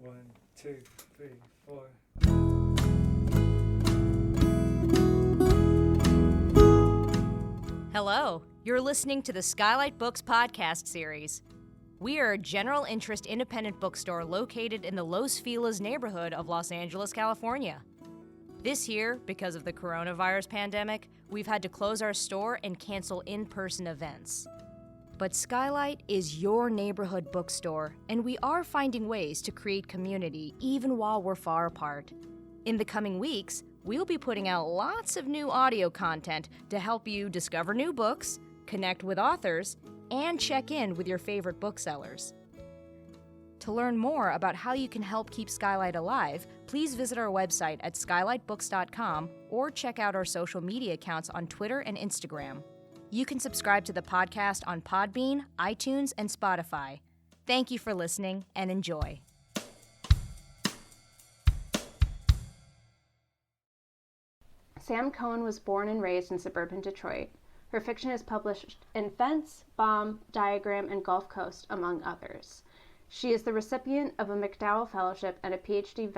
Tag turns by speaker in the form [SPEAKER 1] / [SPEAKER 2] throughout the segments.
[SPEAKER 1] 1, 2, 3, 4.
[SPEAKER 2] Hello, you're listening to the Skylight Books podcast series. We are a general interest independent bookstore located in the Los Feliz neighborhood of Los Angeles, California. This year, because of the coronavirus pandemic, we've had to close our store and cancel in-person events. But Skylight is your neighborhood bookstore, and we are finding ways to create community even while we're far apart. In the coming weeks, we'll be putting out lots of new audio content to help you discover new books, connect with authors, and check in with your favorite booksellers. To learn more about how you can help keep Skylight alive, please visit our website at skylightbooks.com or check out our social media accounts on Twitter and Instagram. You can subscribe to the podcast on Podbean, iTunes, and Spotify. Thank you for listening and enjoy.
[SPEAKER 3] Sam Cohen was born and raised in suburban Detroit. Her fiction is published in Fence, Bomb, Diagram, and Gulf Coast, among others. She is the recipient of a McDowell Fellowship and a PhD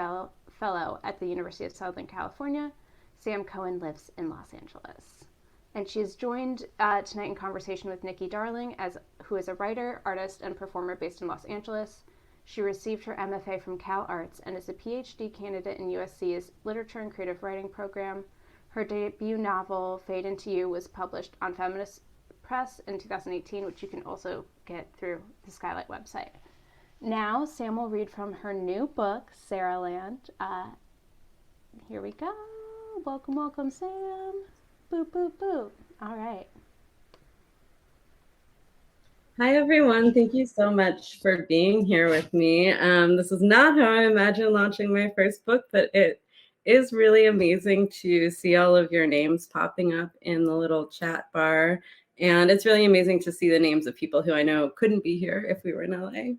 [SPEAKER 3] fellow at the University of Southern California. Sam Cohen lives in Los Angeles. And she is joined tonight in conversation with Nikki Darling, who is a writer, artist, and performer based in Los Angeles. She received her MFA from Cal Arts and is a PhD candidate in USC's Literature and Creative Writing program. Her debut novel, Fade Into You, was published on Feminist Press in 2018, which you can also get through the Skylight website. Now, Sam will read from her new book, Sarahland. Here we go. Welcome, welcome, Sam. Boop, boop, boop. All right.
[SPEAKER 4] Hi, everyone. Thank you so much for being here with me. This is not how I imagined launching my first book, but it is really amazing to see all of your names popping up in the little chat bar. And it's really amazing to see the names of people who I know couldn't be here if we were in LA.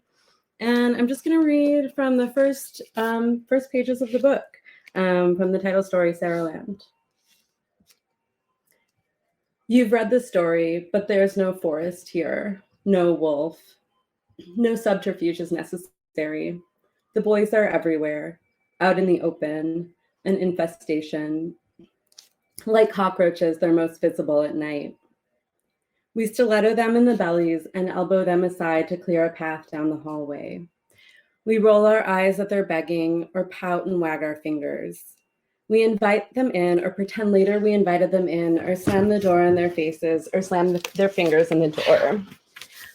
[SPEAKER 4] And I'm just going to read from the first pages of the book, from the title story, Sarahland. You've read the story, but there's no forest here, no wolf, no subterfuge is necessary. The boys are everywhere, out in the open, an infestation. Like cockroaches, they're most visible at night. We stiletto them in the bellies and elbow them aside to clear a path down the hallway. We roll our eyes at their begging or pout and wag our fingers. We invite them in or pretend later we invited them in or slam the door in their faces or slam their fingers in the door.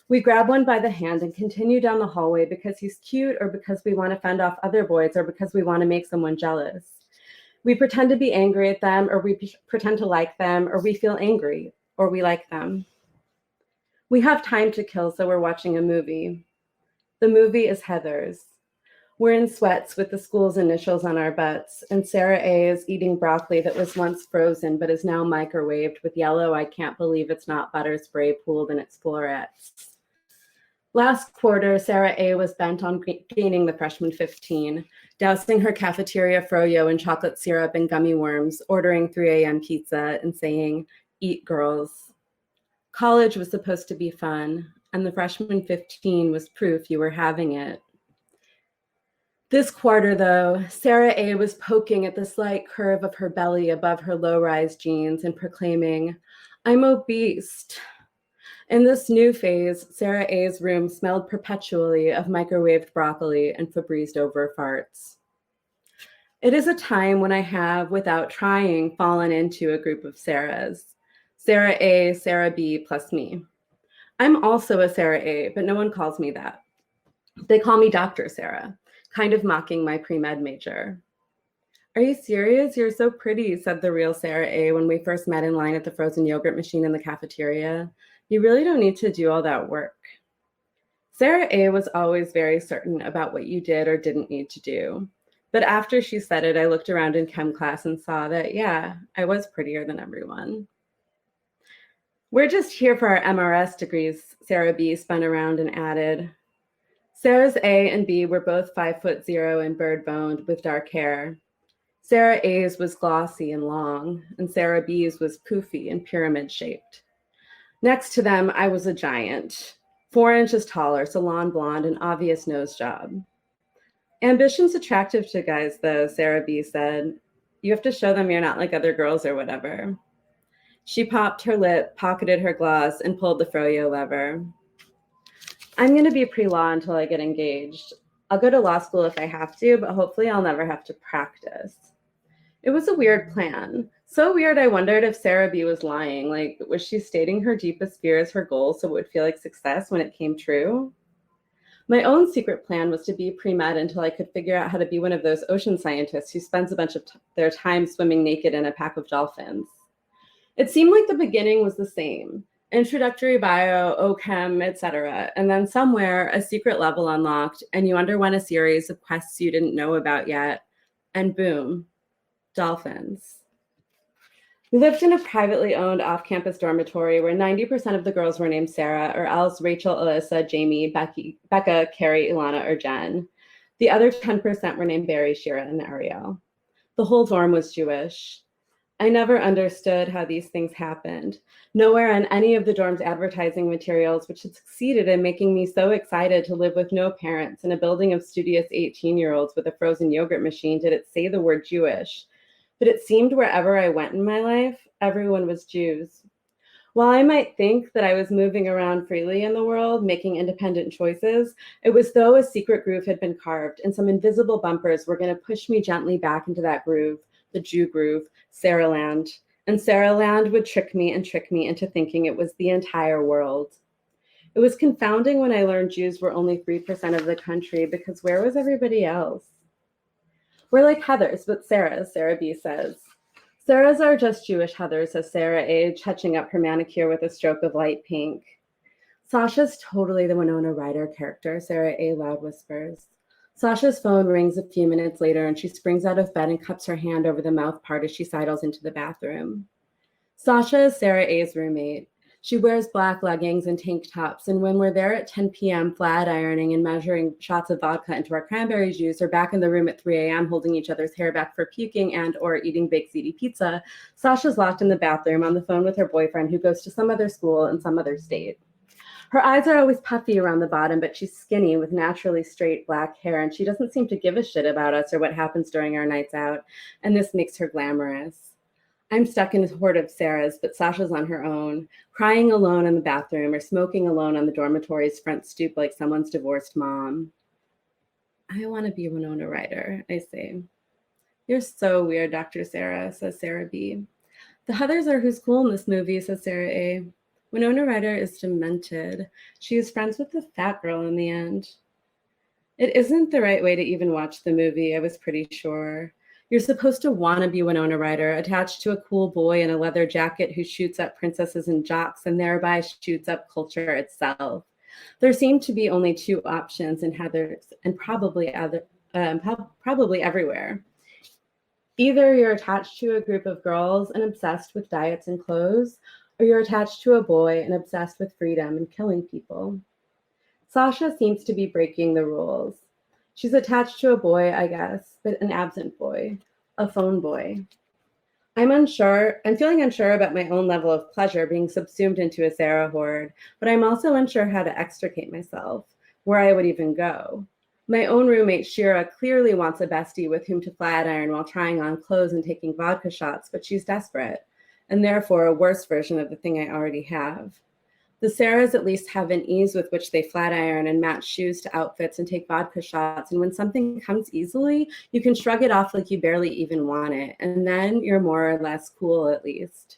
[SPEAKER 4] We grab one by the hand and continue down the hallway because he's cute or because we want to fend off other boys or because we want to make someone jealous. We pretend to be angry at them or we pretend to like them or we feel angry or we like them. We have time to kill, so we're watching a movie. The movie is Heather's. We're in sweats with the school's initials on our butts, and Sarah A. is eating broccoli that was once frozen but is now microwaved with yellow I can't believe it's not butter spray pooled in its florets. Last quarter, Sarah A. was bent on gaining the freshman 15, dousing her cafeteria froyo in chocolate syrup and gummy worms, ordering 3 a.m. pizza, and saying, "Eat, girls." College was supposed to be fun, and the freshman 15 was proof you were having it. This quarter, though, Sarah A. was poking at the slight curve of her belly above her low-rise jeans and proclaiming, "I'm obese." In this new phase, Sarah A.'s room smelled perpetually of microwaved broccoli and Febrezed over farts. It is a time when I have, without trying, fallen into a group of Sarahs. Sarah A., Sarah B., plus me. I'm also a Sarah A., but no one calls me that. They call me Dr. Sarah, kind of mocking my pre-med major. "Are you serious? You're so pretty," said the real Sarah A. when we first met in line at the frozen yogurt machine in the cafeteria. "You really don't need to do all that work." Sarah A. was always very certain about what you did or didn't need to do. But after she said it, I looked around in chem class and saw that, yeah, I was prettier than everyone. "We're just here for our MRS degrees," Sarah B. spun around and added. Sarah's A and B were both 5'0" and bird-boned with dark hair. Sarah A's was glossy and long, and Sarah B's was poofy and pyramid-shaped. Next to them, I was a giant, 4 inches taller, salon blonde, and obvious nose job. Ambition's attractive to guys, though, Sarah B said. You have to show them you're not like other girls or whatever. She popped her lip, pocketed her gloss, and pulled the froyo lever. I'm going to be pre-law until I get engaged. I'll go to law school if I have to, but hopefully I'll never have to practice. It was a weird plan. So weird, I wondered if Sarah B was lying. Like, was she stating her deepest fear as her goal so it would feel like success when it came true? My own secret plan was to be pre-med until I could figure out how to be one of those ocean scientists who spends a bunch of their time swimming naked in a pack of dolphins. It seemed like the beginning was the same. Introductory bio, OChem, etc. And then somewhere a secret level unlocked and you underwent a series of quests you didn't know about yet. And boom, dolphins. We lived in a privately owned off-campus dormitory where 90% of the girls were named Sarah, or else Rachel, Alyssa, Jamie, Becca, Carrie, Ilana, or Jen. The other 10% were named Barry, Shira, and Ariel. The whole dorm was Jewish. I never understood how these things happened. Nowhere on any of the dorm's advertising materials, which had succeeded in making me so excited to live with no parents in a building of studious 18-year-olds with a frozen yogurt machine, did it say the word Jewish. But it seemed wherever I went in my life, everyone was Jews. While I might think that I was moving around freely in the world, making independent choices, it was though a secret groove had been carved and some invisible bumpers were going to push me gently back into that groove, the Jew groove, Sarahland. And Sarahland would trick me into thinking it was the entire world. It was confounding when I learned Jews were only 3% of the country, because where was everybody else? We're like Heathers, but Sarahs, Sarah B says. Sarahs are just Jewish Heathers, says Sarah A, touching up her manicure with a stroke of light pink. Sasha's totally the Winona Ryder character, Sarah A loud whispers. Sasha's phone rings a few minutes later and she springs out of bed and cups her hand over the mouth part as she sidles into the bathroom. Sasha is Sarah A's roommate. She wears black leggings and tank tops, and when we're there at 10 p.m. flat ironing and measuring shots of vodka into our cranberry juice, or back in the room at 3 a.m. holding each other's hair back for puking and or eating baked ziti pizza, Sasha's locked in the bathroom on the phone with her boyfriend who goes to some other school in some other state. Her eyes are always puffy around the bottom, but she's skinny with naturally straight black hair, and she doesn't seem to give a shit about us or what happens during our nights out, and this makes her glamorous. I'm stuck in a horde of Sarahs, but Sasha's on her own, crying alone in the bathroom or smoking alone on the dormitory's front stoop like someone's divorced mom. I want to be Winona Ryder, I say. You're so weird, Dr. Sarah, says Sarah B. The Heathers are who's cool in this movie, says Sarah A. Winona Ryder is demented. She is friends with the fat girl in the end. It isn't the right way to even watch the movie, I was pretty sure. You're supposed to want to be Winona Ryder, attached to a cool boy in a leather jacket who shoots up princesses and jocks and thereby shoots up culture itself. There seem to be only two options in Heathers, and probably everywhere. Either you're attached to a group of girls and obsessed with diets and clothes, or you're attached to a boy and obsessed with freedom and killing people. Sasha seems to be breaking the rules. She's attached to a boy, I guess, but an absent boy, a phone boy. I'm feeling unsure about my own level of pleasure being subsumed into a Sarah horde, but I'm also unsure how to extricate myself, where I would even go. My own roommate, Shira, clearly wants a bestie with whom to flat iron while trying on clothes and taking vodka shots, but she's desperate, and therefore a worse version of the thing I already have. The Sarahs at least have an ease with which they flat iron and match shoes to outfits and take vodka shots. And when something comes easily, you can shrug it off like you barely even want it. And then you're more or less cool, at least.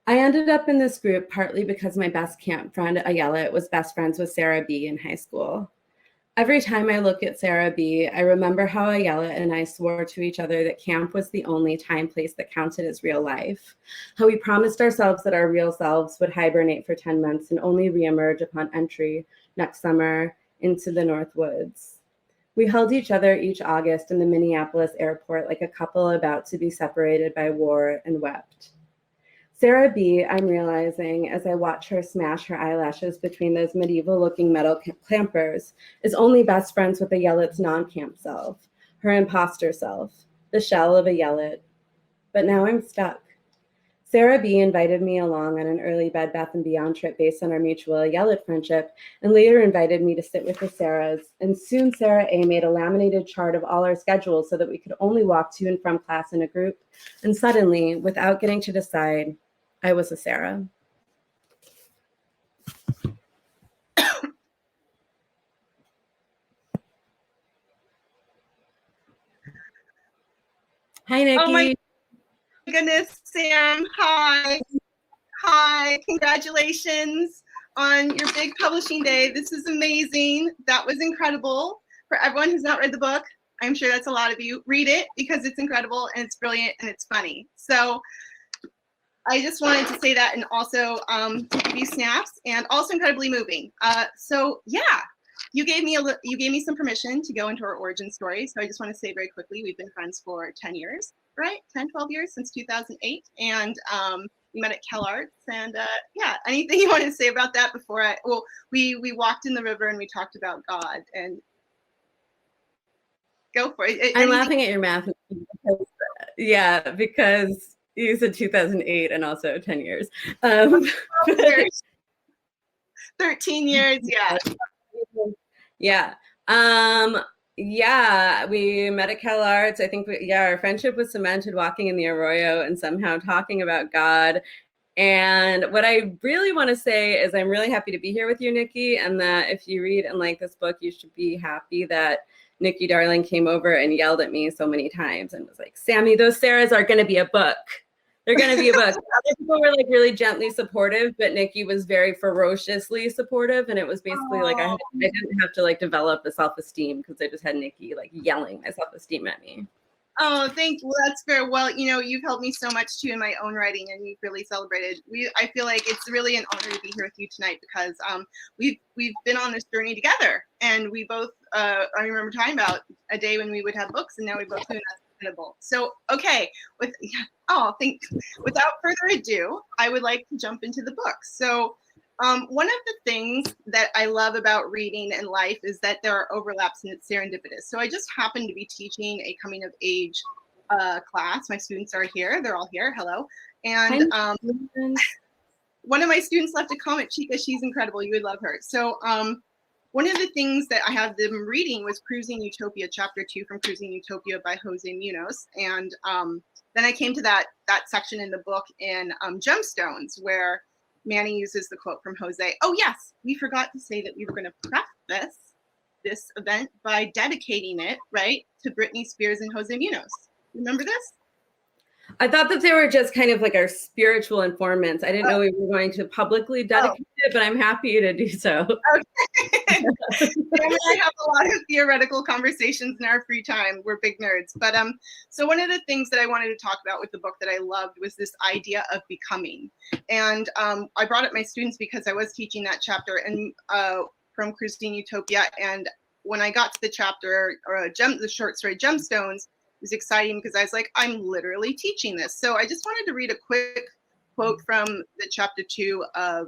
[SPEAKER 4] I ended up in this group partly because my best camp friend, Ayala, was best friends with Sarah B in high school. Every time I look at Sarah B, I remember how Ayala and I swore to each other that camp was the only time place that counted as real life. How we promised ourselves that our real selves would hibernate for 10 months and only reemerge upon entry next summer into the North Woods. We held each other each August in the Minneapolis airport like a couple about to be separated by war and wept. Sarah B, I'm realizing as I watch her smash her eyelashes between those medieval-looking metal clampers, is only best friends with Ayelet's non-camp self, her imposter self, the shell of Ayelet. But now I'm stuck. Sarah B. invited me along on an early Bed Bath & Beyond trip based on our mutual Yellet friendship, and later invited me to sit with the Sarahs. And soon Sarah A. made a laminated chart of all our schedules so that we could only walk to and from class in a group. And suddenly, without getting to decide, I was a Sarah. Hi, Nikki.
[SPEAKER 5] Oh my goodness, Sam. Hi. Hi. Congratulations on your big publishing day. This is amazing. That was incredible. For everyone who's not read the book, I'm sure that's a lot of you. Read it because it's incredible and it's brilliant and it's funny. So I just wanted to say that, and also to give you snaps, and also incredibly moving. So yeah. You gave me some permission to go into our origin story. So I just want to say very quickly, we've been friends for 10 years, right? 10, 12 years, since 2008. And we met at CalArts. And yeah, anything you want to say about that before we walked in the river and we talked about God, and go for it.
[SPEAKER 4] I'm laughing at your math. Because you said 2008 and also 10 years.
[SPEAKER 5] 13 years, yeah.
[SPEAKER 4] Yeah. We met at CalArts. I think, our friendship was cemented walking in the Arroyo and somehow talking about God. And what I really want to say is I'm really happy to be here with you, Nikki, and that if you read and like this book, you should be happy that Nikki Darling came over and yelled at me so many times and was like, Sammy, those Sarahs are going to be a book. They're going to be a book. Other people were like really gently supportive, but Nikki was very ferociously supportive. And it was basically like I didn't have to like develop a self-esteem because I just had Nikki like yelling my self-esteem at me.
[SPEAKER 5] Oh, thank you. That's fair. Well, you've helped me so much too in my own writing, and you've really celebrated. I feel like it's really an honor to be here with you tonight because we've been on this journey together, and we both I remember talking about a day when we would have books, and now we both do that. So okay, without further ado, I would like to jump into the book. So one of the things that I love about reading and life is that there are overlaps and it's serendipitous. So I just happened to be teaching a coming of age class. My students are here. They're all here. Hello. And one of my students left a comment. Chica, she's incredible. You would love her. So one of the things that I had them reading was Cruising Utopia, Chapter 2 from Cruising Utopia by Jose Munoz. And then I came to that section in the book in Gemstones where Maddie uses the quote from Jose. Oh, yes, we forgot to say that we were going to preface this event by dedicating it, right, to Britney Spears and Jose Munoz. Remember this?
[SPEAKER 4] I thought that they were just kind of like our spiritual informants. I didn't know we were going to publicly dedicate it, but I'm happy to do so.
[SPEAKER 5] Okay. Sam and I have a lot of theoretical conversations in our free time. We're big nerds. But so one of the things that I wanted to talk about with the book that I loved was this idea of becoming. And I brought up my students because I was teaching that chapter and from Cruising Utopia. And when I got to the chapter, the short story Gemstones, it was exciting because I was like, I'm literally teaching this. So I just wanted to read a quick quote from the chapter 2 of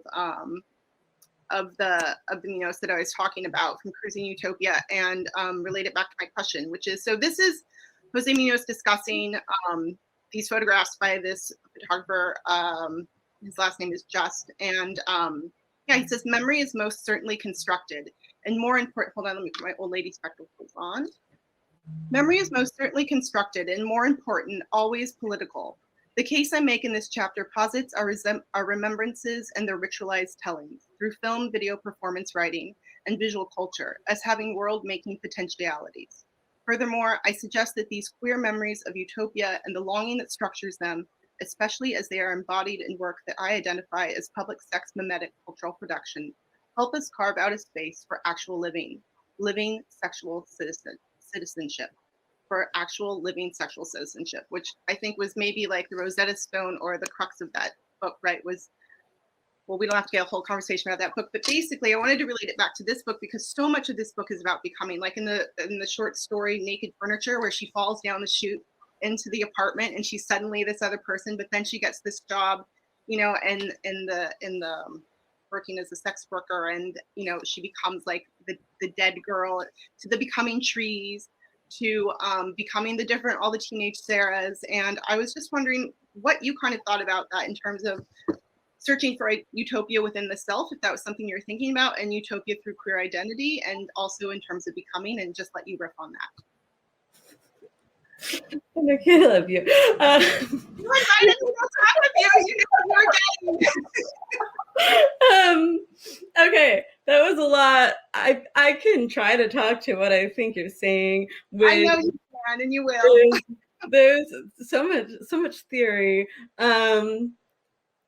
[SPEAKER 5] the Munoz that I was talking about from Cruising Utopia and relate it back to my question, which is, so this is Jose Munoz discussing these photographs by this photographer. His last name is Just. And he says, memory is most certainly constructed and more important. Hold on, let me put my old lady spectacles on. Memory is most certainly constructed and more important, always political. The case I make in this chapter posits our remembrances and their ritualized tellings through film, video, performance writing, and visual culture as having world-making potentialities. Furthermore, I suggest that these queer memories of utopia and the longing that structures them, especially as they are embodied in work that I identify as public sex mimetic cultural production, help us carve out a space for actual living sexual citizenship, for actual living sexual citizenship, which I think was maybe like the Rosetta Stone or the crux of that book, right? Well, we don't have to get a whole conversation about that book, but basically I wanted to relate it back to this book because so much of this book is about becoming, like in the short story Naked Furniture, where she falls down the chute into the apartment and she's suddenly this other person, but then she gets this job, in the working as a sex worker, and she becomes like the dead girl, to the becoming trees, to becoming all the teenage Sarahs. And I was just wondering, what you kind of thought about that in terms of searching for a utopia within the self, if that was something you're thinking about, and utopia through queer identity, and also in terms of becoming, and just let you riff on that.
[SPEAKER 4] Nikki, I love you.
[SPEAKER 5] You invited me to talk with you. You know
[SPEAKER 4] Okay, that was a lot. I can try to talk to what I think you're saying.
[SPEAKER 5] I know you can, and you will.
[SPEAKER 4] There's so much theory.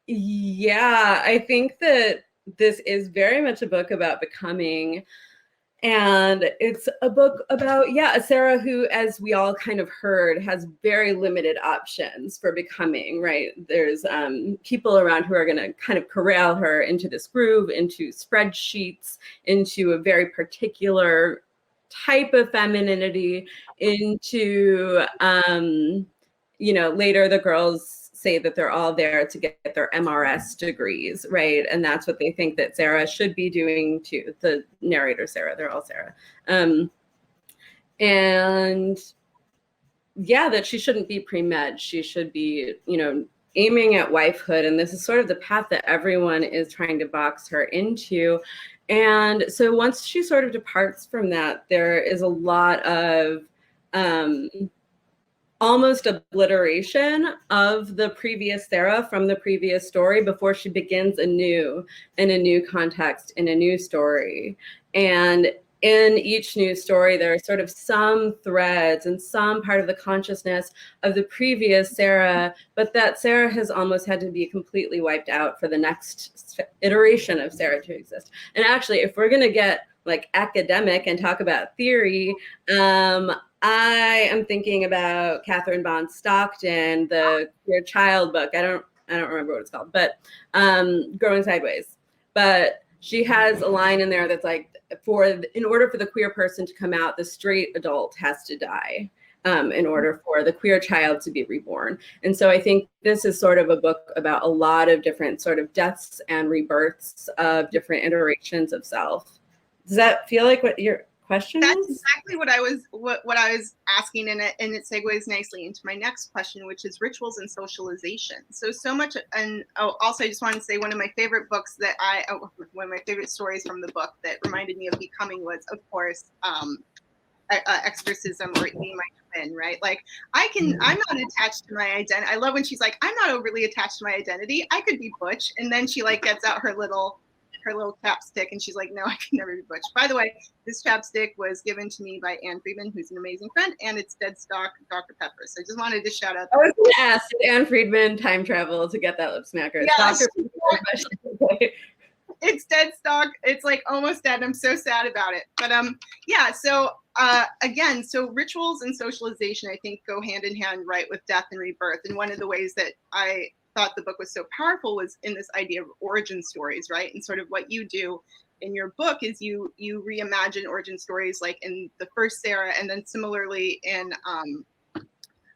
[SPEAKER 4] Yeah, I think that this is very much a book about becoming. And it's a book about, a Sarah who, as we all kind of heard, has very limited options for becoming, right? There's people around who are going to kind of corral her into this groove, into spreadsheets, into a very particular type of femininity, into, later the girls say that they're all there to get their MRS degrees, right? And that's what they think that Sarah should be doing too. The narrator, Sarah, they're all Sarah. And yeah, that she shouldn't be pre-med. She should be, aiming at wifehood. And this is sort of the path that everyone is trying to box her into. And so once she sort of departs from that, there is a lot of almost obliteration of the previous Sarah from the previous story before she begins anew in a new context, in a new story. And in each new story, there are sort of some threads and some part of the consciousness of the previous Sarah, but that Sarah has almost had to be completely wiped out for the next iteration of Sarah to exist. And actually, if we're going to get like academic and talk about theory, I am thinking about Catherine Bond Stockton, the queer child book. I don't remember what it's called, but Growing Sideways. But she has a line in there that's like, in order for the queer person to come out, the straight adult has to die in order for the queer child to be reborn. And so I think this is sort of a book about a lot of different sort of deaths and rebirths of different iterations of self. Does that feel like what your question is?
[SPEAKER 5] That's exactly what I was asking, and it segues nicely into my next question, which is rituals and socialization. So much, and also I just want to say one of my favorite books one of my favorite stories from the book that reminded me of becoming was, of course, Exorcism or Eating My Twin, right? Like I'm not attached to my identity. I love when she's like, I'm not overly attached to my identity. I could be butch, and then she like gets out her little chapstick and she's like, no, I can never be butch. By the way, this chapstick was given to me by Anne Friedman, who's an amazing friend, and it's dead stock Dr. Pepper. So I just wanted to shout out.
[SPEAKER 4] I was going to ask, did Anne Friedman time travel to get that lip smacker?
[SPEAKER 5] Yeah, it's dead stock. It's like almost dead. I'm so sad about it. But so again, so rituals and socialization, I think, go hand in hand, right, with death and rebirth. And one of the ways that I thought the book was so powerful was in this idea of origin stories, right? And sort of what you do in your book is you reimagine origin stories like in the first Sarah, and then similarly in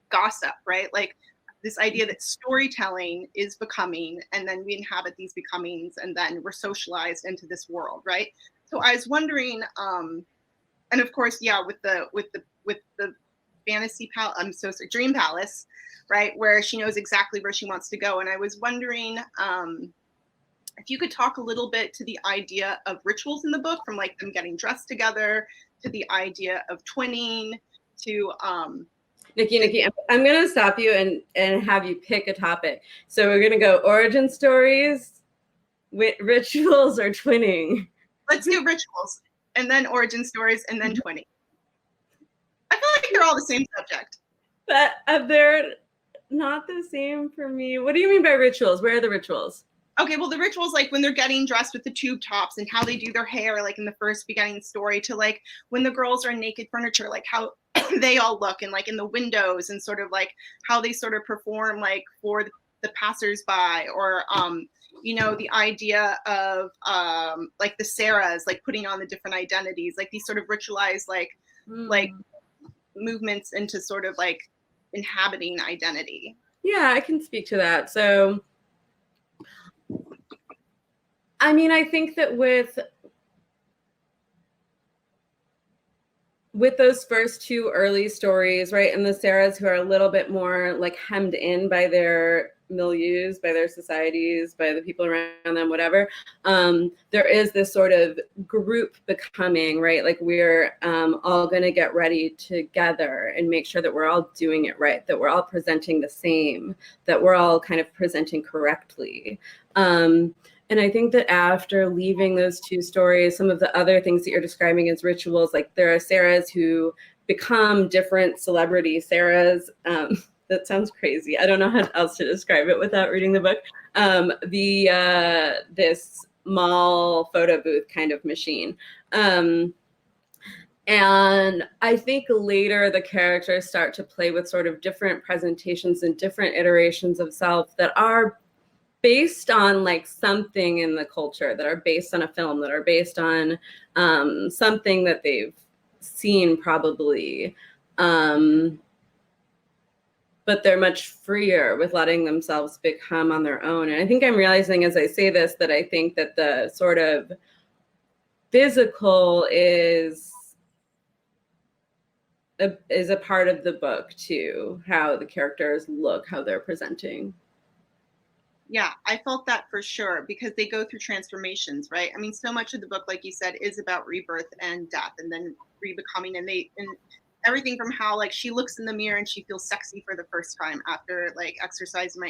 [SPEAKER 5] Gossip, right? Like this idea that storytelling is becoming, and then we inhabit these becomings, and then we're socialized into this world, right? So I was wondering, and of course, with the fantasy palace, dream palace, right, where she knows exactly where she wants to go. And I was wondering if you could talk a little bit to the idea of rituals in the book, from like them getting dressed together to the idea of twinning to
[SPEAKER 4] Nikki, I'm going to stop you and have you pick a topic. So we're going to go origin stories, rituals, or twinning.
[SPEAKER 5] Let's do rituals, and then origin stories, and then twinning. I feel like they're all the same subject.
[SPEAKER 4] But they're not the same for me. What do you mean by rituals? Where are the rituals?
[SPEAKER 5] Okay, well, the rituals, like when they're getting dressed with the tube tops and how they do their hair, like in the first beginning story, to like when the girls are in naked furniture, like how they all look, and like in the windows, and sort of like how they sort of perform like for the passersby, or the idea of like the Sarahs, like putting on the different identities, like these sort of ritualized like movements into sort of like inhabiting identity.
[SPEAKER 4] Yeah, I can speak to that. So I mean, I think that with with those first two early stories, right, and the Sarahs who are a little bit more like hemmed in by their milieus, by their societies, by the people around them, whatever, there is this sort of group becoming, right, like we're all going to get ready together and make sure that we're all doing it right, that we're all presenting the same, that we're all kind of presenting correctly. And I think that after leaving those two stories, some of the other things that you're describing as rituals, like there are Sarahs who become different celebrity Sarahs. That sounds crazy. I don't know how else to describe it without reading the book. This mall photo booth kind of machine. And I think later the characters start to play with sort of different presentations and different iterations of self that are based on like something in the culture, that are based on a film, that are based on something that they've seen probably. But they're much freer with letting themselves become on their own. And I think I'm realizing as I say this, that I think that the sort of physical is a part of the book too, how the characters look, how they're presenting.
[SPEAKER 5] Yeah, I felt that for sure, because they go through transformations, right? I mean, so much of the book, like you said, is about rebirth and death and then rebecoming, and everything from how like she looks in the mirror and she feels sexy for the first time after like exercise, and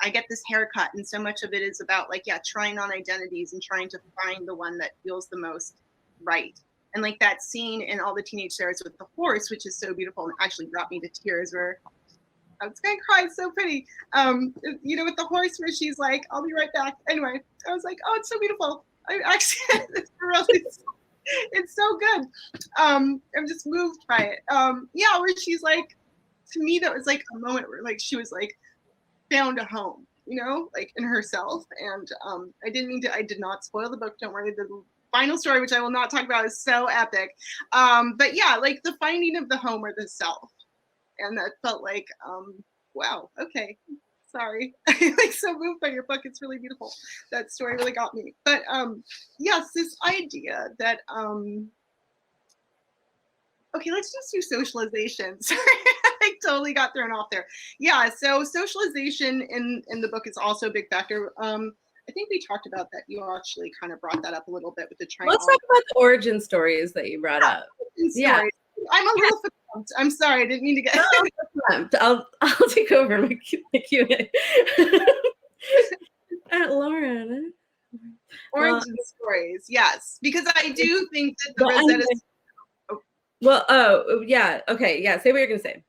[SPEAKER 5] I get this haircut, and so much of it is about like, yeah, trying on identities and trying to find the one that feels the most right. And like that scene in All the Teenage Sarahs with the horse, which is so beautiful and actually brought me to tears, where I was gonna cry. It's so pretty. With the horse where she's like, "I'll be right back." Anyway, I was like, "Oh, it's so beautiful." I actually, it's so good. I'm just moved by it. Where she's like, to me, that was like a moment where like she was like found a home, like in herself. And I did not spoil the book. Don't worry. The final story, which I will not talk about, is so epic. But yeah, like the finding of the home or the self. And that felt like, wow, okay, sorry. I'm like so moved by your book. It's really beautiful. That story really got me. But yes, this idea that, okay, let's just do socialization. Sorry, I totally got thrown off there. Yeah, so socialization in the book is also a big factor. I think we talked about that. You actually kind of brought that up a little bit with the triangle.
[SPEAKER 4] Let's talk about the origin stories that you brought up.
[SPEAKER 5] Yeah. I'm a little fatigued. I'm sorry. I didn't mean to get.
[SPEAKER 4] I'll take over my Q&A. Lauren.
[SPEAKER 5] Origin stories, yes, because I do think that the Rosetta.
[SPEAKER 4] Yeah. Okay. Yeah. Say what you're gonna say.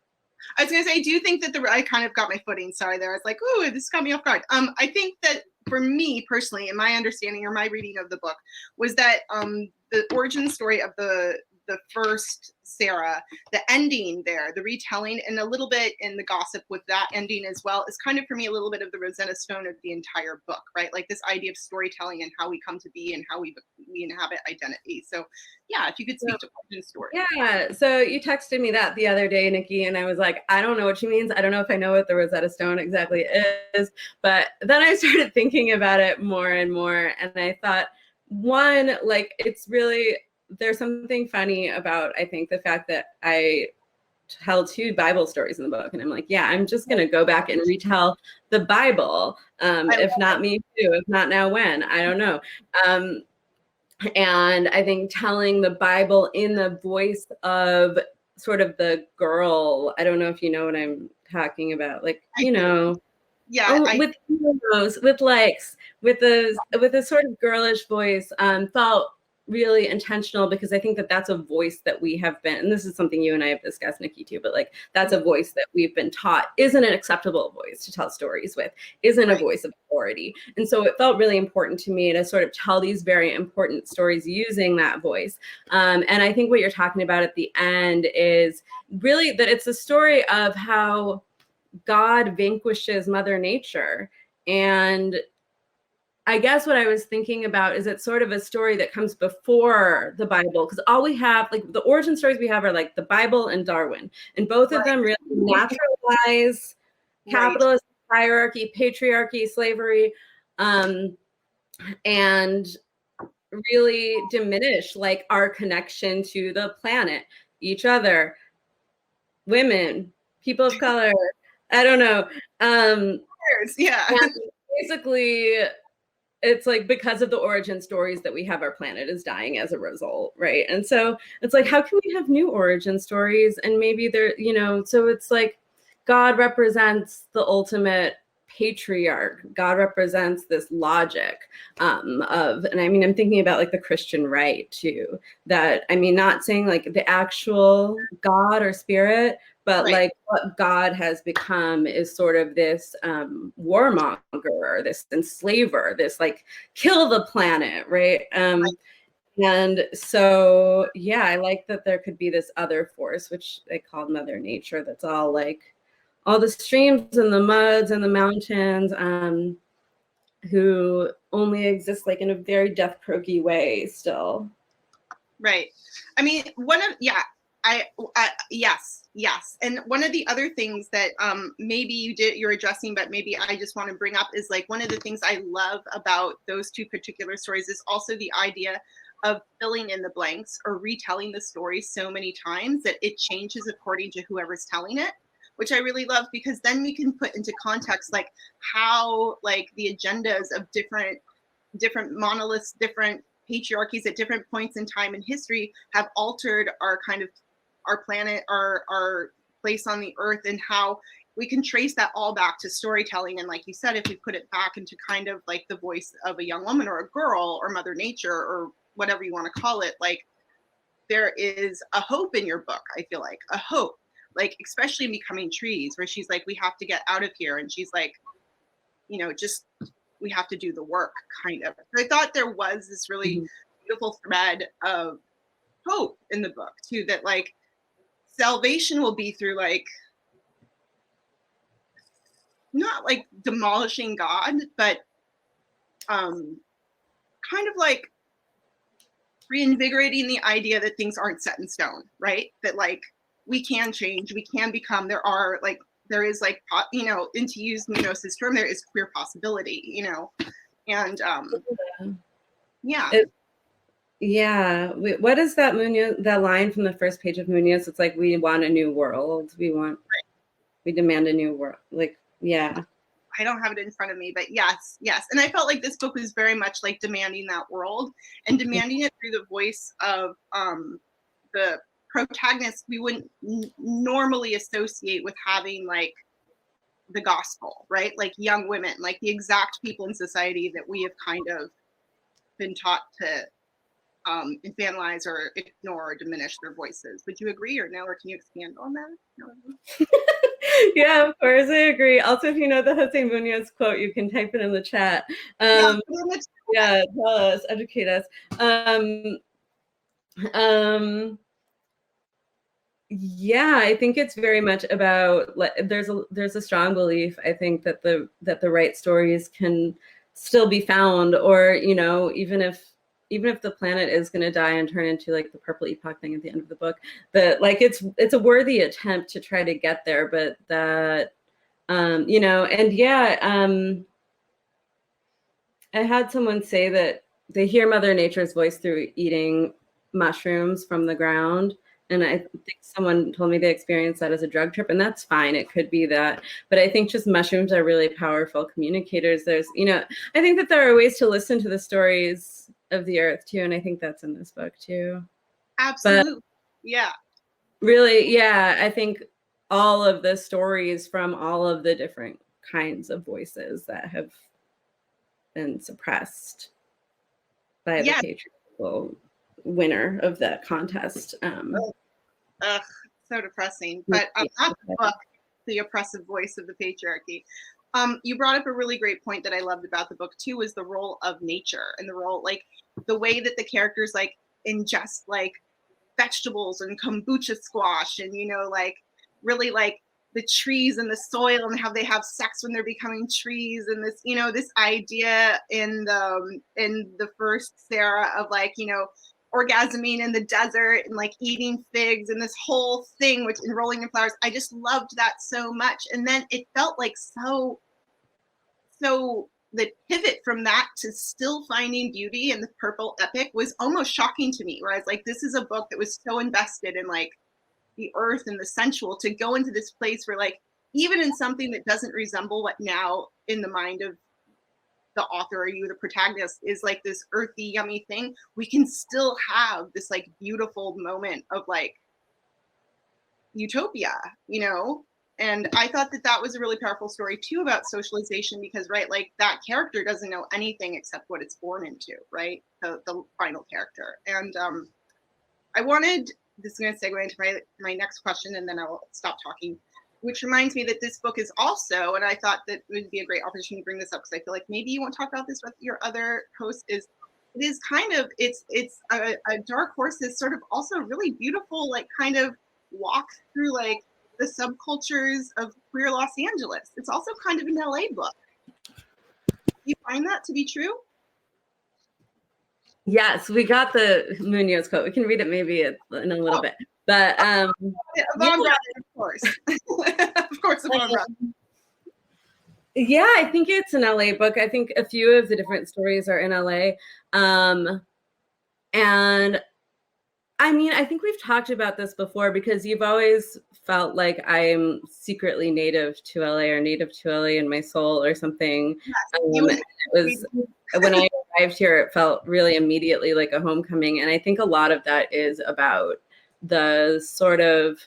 [SPEAKER 5] I was gonna say, I do think that I kind of got my footing. Sorry, there. I was like, "Ooh, this got me off guard." I think that for me personally, in my understanding or my reading of the book, was that the origin story of the first Sarah, the ending there, the retelling, and a little bit in the gossip with that ending as well, is kind of for me a little bit of the Rosetta Stone of the entire book, right? Like this idea of storytelling and how we come to be and how we inhabit identity. So yeah, if you could speak to origin story.
[SPEAKER 4] Yeah, so you texted me that the other day, Nikki, and I was like, I don't know what she means. I don't know if I know what the Rosetta Stone exactly is. But then I started thinking about it more and more, and I thought, one, like it's really, there's something funny about, I think, the fact that I tell 2 Bible stories in the book. And I'm like, yeah, I'm just going to go back and retell the Bible. If not me too, if not now when, I don't know. And I think telling the Bible in the voice of sort of the girl, I don't know if you know what I'm talking about. Like, yeah, with heroes, with likes, with a sort of girlish voice, felt really intentional, because I think that that's a voice that we have been, and this is something you and I have discussed, Nikki, too, but like that's a voice that we've been taught isn't an acceptable voice to tell stories with, isn't a voice of authority. And so it felt really important to me to sort of tell these very important stories using that voice. And I think what you're talking about at the end is really that it's a story of how God vanquishes Mother Nature. And I guess what I was thinking about is it's sort of a story that comes before the Bible, because all we have, like the origin stories we have are like the Bible and Darwin, and both of them really naturalize capitalist hierarchy, patriarchy, slavery, and really diminish like our connection to the planet, each other, women, people of color. I don't know.
[SPEAKER 5] Yeah.
[SPEAKER 4] Basically, it's like because of the origin stories that we have, our planet is dying as a result, right? And so it's like, how can we have new origin stories? And maybe they're, so it's like God represents the ultimate patriarch. God represents this logic and I mean, I'm thinking about like the Christian right too, that, I mean, not saying like the actual God or spirit, but
[SPEAKER 5] Right.
[SPEAKER 4] like what God has become is sort of this warmonger, this enslaver, this like kill the planet, right? And so, yeah, I like that there could be this other force, which they called Mother Nature, that's all like all the streams and the muds and the mountains, who only exist like in a very Death Croaky way still.
[SPEAKER 5] Right. I mean, yes. And one of the other things that maybe you're addressing, but maybe I just want to bring up is like one of the things I love about those two particular stories is also the idea of filling in the blanks or retelling the story so many times that it changes according to whoever's telling it, which I really love, because then we can put into context like how like the agendas of different monoliths, different patriarchies at different points in time in history have altered our kind of our planet, our place on the earth, and how we can trace that all back to storytelling. And like you said, if we put it back into kind of like the voice of a young woman or a girl or Mother Nature or whatever you want to call it, like there is a hope in your book. I feel like a hope, like especially in Becoming Trees, where she's like, we have to get out of here, and she's like, just we have to do the work, kind of. I thought there was this really beautiful thread of hope in the book too, that like salvation will be through like not like demolishing God, but kind of like reinvigorating the idea that things aren't set in stone, right? That like we can change, we can become, there is like, and to use Muñoz's term, there is queer possibility, and yeah.
[SPEAKER 4] Yeah. What is that Muñoz, that line from the first page of Muñoz? It's like, we want a new world. We demand a new world. Like, yeah.
[SPEAKER 5] I don't have it in front of me, but yes. And I felt like this book was very much like demanding that world, and demanding it through the voice of the protagonist we wouldn't normally associate with having like the gospel, right? Like young women, like the exact people in society that we have kind of been taught to infantilize or ignore or diminish their voices. Would you agree or no? Or can you expand on that? No.
[SPEAKER 4] Yeah, of course, I agree. Also, if you know the Jose Muñoz quote, you can type it in the chat. Yeah, tell us, educate us. Yeah, I think it's very much about there's a strong belief, I think, that the right stories can still be found, or even if the planet is going to die and turn into like the purple epoch thing at the end of the book, that like it's a worthy attempt to try to get there, but that and yeah, I had someone say that they hear Mother Nature's voice through eating mushrooms from the ground. And I think someone told me they experienced that as a drug trip, and that's fine. It could be that. But I think just mushrooms are really powerful communicators. There's, I think that there are ways to listen to the stories of the earth too. And I think that's in this book too.
[SPEAKER 5] Absolutely.
[SPEAKER 4] But
[SPEAKER 5] yeah.
[SPEAKER 4] Really, yeah. I think all of the stories from all of the different kinds of voices that have been suppressed by the patriarchal winner of that contest.
[SPEAKER 5] So depressing. But not the book, the oppressive voice of the patriarchy. You brought up a really great point that I loved about the book too, was the role of nature, and the role, like the way that the characters like ingest like vegetables and kombucha squash, and like really like the trees and the soil, and how they have sex when they're becoming trees, and this this idea in the first Sarah of like orgasming in the desert and like eating figs and this whole thing, which enrolling in flowers. I just loved that so much. And then it felt like so the pivot from that to still finding beauty in the purple epic was almost shocking to me, where I was like, this is a book that was so invested in like the earth and the sensual, to go into this place where like, even in something that doesn't resemble what now in the mind of the author or you, the protagonist, is like this earthy, yummy thing, we can still have this like beautiful moment of like utopia, you know? And I thought that that was a really powerful story too about socialization, because, right, like that character doesn't know anything except what it's born into, right? The final character. And I wanted, this is going to segue into my next question and then I'll stop talking, which reminds me that this book is also, and I thought that it would be a great opportunity to bring this up because I feel like maybe you won't talk about this with your other hosts, is it is kind of, it's a Dark Horse is sort of also really beautiful, like kind of walk through like the subcultures of queer Los Angeles. It's also kind of an LA book. Do you find that to be true?
[SPEAKER 4] Yes, we got the Munoz quote. We can read it maybe in a little bit. But
[SPEAKER 5] Von Brother, of course. Of course, Von Brother.
[SPEAKER 4] Yeah, I think it's an LA book. I think a few of the different stories are in LA. And I mean, I think we've talked about this before because you've always felt like I'm secretly native to LA or native to LA in my soul or something. Yes, it was when I arrived here, it felt really immediately like a homecoming. And I think a lot of that is about the sort of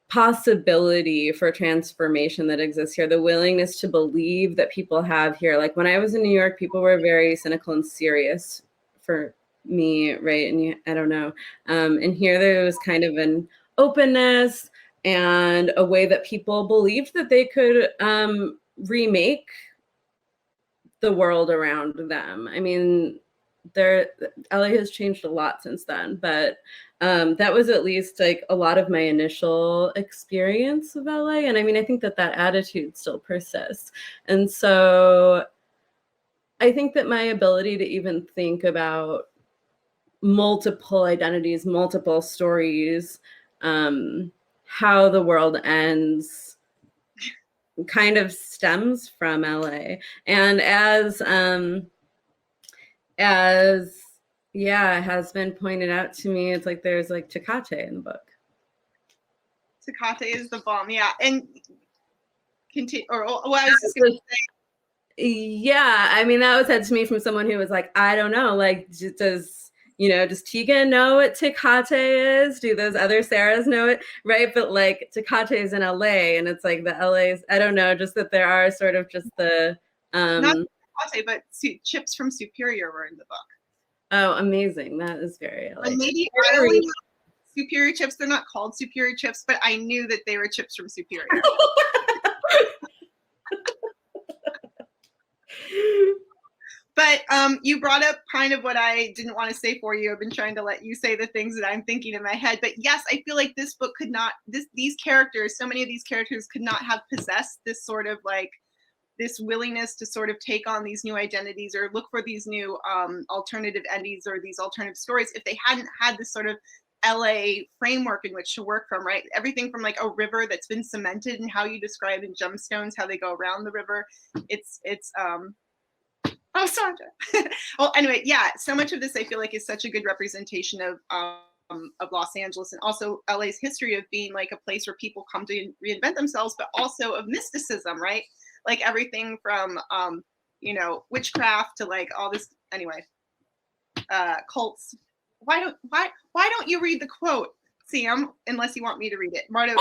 [SPEAKER 4] possibility for transformation that exists here, the willingness to believe that people have here. Like when I was in New York, people were very cynical and serious for me, right? And I don't know. And here there was kind of an openness and a way that people believed that they could remake the world around them. I mean, LA has changed a lot since then, but that was at least like a lot of my initial experience of LA. And I mean, I think that attitude still persists. And so I think that my ability to even think about multiple identities, multiple stories, how the world ends kind of stems from LA. And as has been pointed out to me, it's like there's like Tecate in the book.
[SPEAKER 5] Tecate is the bomb, yeah. And continue, or well, I was just gonna say,
[SPEAKER 4] yeah, I mean that was said to me from someone who was like, I don't know, like does Tegan know what Tecate is? Do those other Sarahs know it? Right, but like Tecate is in LA, and it's like the LA's, I don't know, just that there are sort of just the
[SPEAKER 5] not Tecate, but chips from Superior were in the book.
[SPEAKER 4] Oh, amazing. That is very LA.
[SPEAKER 5] And maybe I only know Superior chips. They're not called Superior chips, but I knew that they were chips from Superior. But you brought up kind of what I didn't want to say for you. I've been trying to let you say the things that I'm thinking in my head. But yes, I feel like this book could not, these characters, so many of these characters could not have possessed this sort of like, this willingness to sort of take on these new identities or look for these new alternative endings or these alternative stories if they hadn't had this sort of LA framework in which to work from, right? Everything from like a river that's been cemented and how you describe in Gemstones, how they go around the river. It's oh, Sandra. Well, anyway, yeah, so much of this I feel like is such a good representation of Los Angeles and also LA's history of being like a place where people come to reinvent themselves, but also of mysticism, right? Like everything from, witchcraft to like all this, anyway, cults. Why don't you read the quote, Sam, unless you want me to read it? Marta.